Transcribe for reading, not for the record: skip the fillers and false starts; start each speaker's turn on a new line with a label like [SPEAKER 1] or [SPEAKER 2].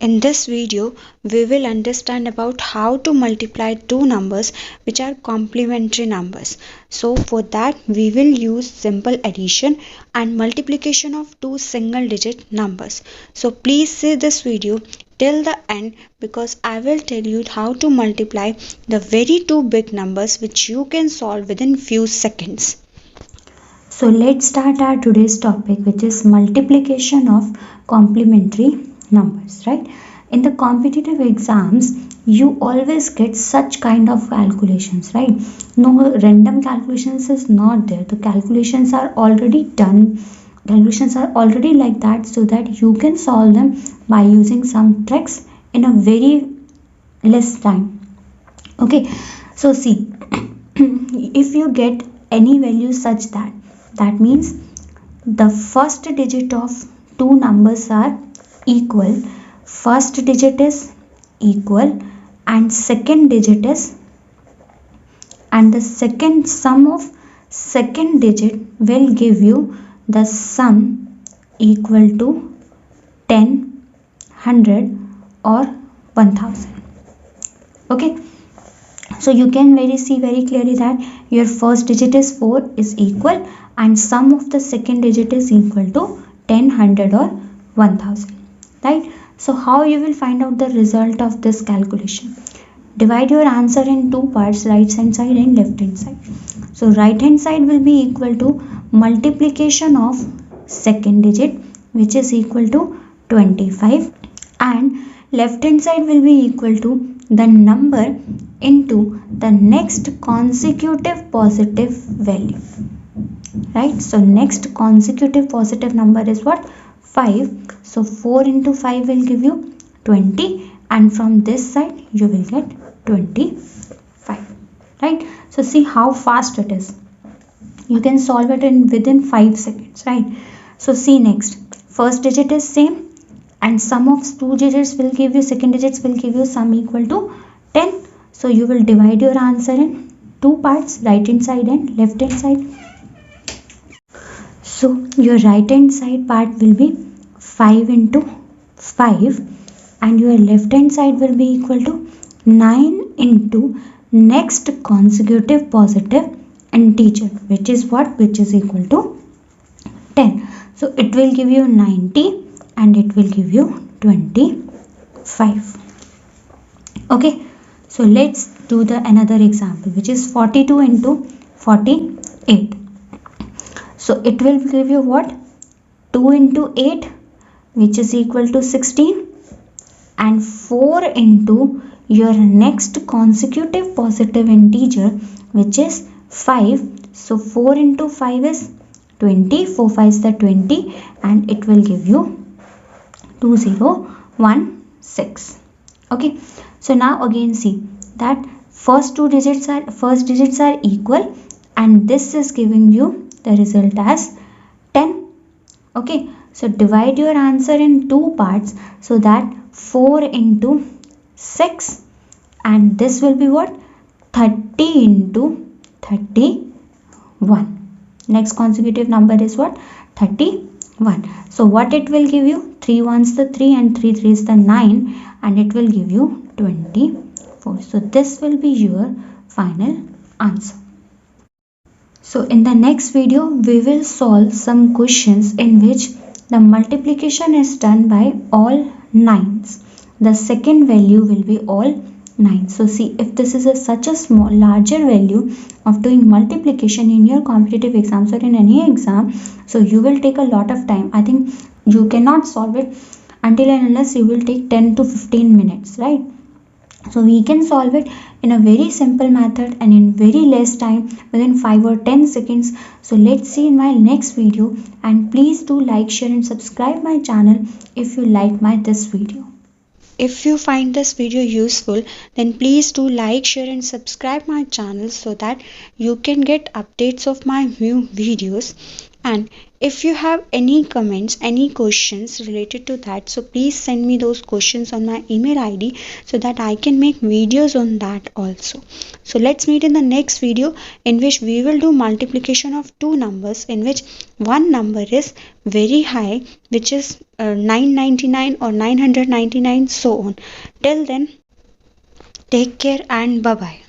[SPEAKER 1] In this video, we will understand about how to multiply two numbers which are complementary numbers. So for that, we will use simple addition and multiplication of two single digit numbers. So please see this video till the end because I will tell you how to multiply the very two big numbers which you can solve within few seconds.
[SPEAKER 2] So let's start our today's topic, which is multiplication of complementary numbers, right? In the competitive exams, you always get such kind of calculations, right? No random calculations is not there. The calculations are already done. Calculations are already like that, so that you can solve them by using some tricks in a very less time. Okay, so see, if you get any value such that means the first digit of two numbers are equal. First digit is equal and second digit is, and the second sum of second digit will give you the sum equal to 10, 100 or 1000. Okay, so you can see very clearly that your first digit is 4 is equal and sum of the second digit is equal to 10, 100 or 1000, right? So how you will find out the result of this calculation? Divide your answer in two parts, right hand side and left hand side. So right hand side will be equal to multiplication of second digit, which is equal to 25, and left hand side will be equal to the number into the next consecutive positive value, right? So next consecutive positive number is what? 5. So 4 into 5 will give you 20, and from this side you will get 25, right? So see how fast it is. You can solve it in within 5 seconds, right? So see next, first digit is same and sum of two digits will give you, second digits will give you sum equal to 10. So you will divide your answer in two parts, right hand side and left hand side. So your right hand side part will be 5 into 5 and your left hand side will be equal to 9 into next consecutive positive integer, which is what? Which is equal to 10. So it will give you 90 and it will give you 25. Okay, so let's do the another example, which is 42 into 48. So it will give you what? 2 into 8, which is equal to 16, and 4 into your next consecutive positive integer, which is 5. So 4 into 5 is 20, 4 5 is the 20, and it will give you 2016. Okay, so now again see that first digits are equal and this is giving you the result as 10. Okay, so divide your answer in two parts, so that 4 into 6 and this will be what? 30 into 31. Next consecutive number is what? 31. So what it will give you? 3 ones the 3 and 3 3 is the 9, and it will give you 24. So this will be your final answer. So in the next video, we will solve some questions in which the multiplication is done by all nines. The second value will be all 9. So see, if this is such a small larger value of doing multiplication in your competitive exams or in any exam, so you will take a lot of time. I think you cannot solve it until and unless you will take 10 to 15 minutes, right? So we can solve it in a very simple method and in very less time, within 5 or 10 seconds. So let's see in my next video, and please do like, share and subscribe my channel if you like this video.
[SPEAKER 1] If you find this video useful, then please do like, share and subscribe my channel so that you can get updates of my new videos. And if you have any comments, any questions related to that, so please send me those questions on my email ID so that I can make videos on that also. So let's meet in the next video, in which we will do multiplication of two numbers, in which one number is very high, which is 999 or 999, so on. Till then, take care and bye bye.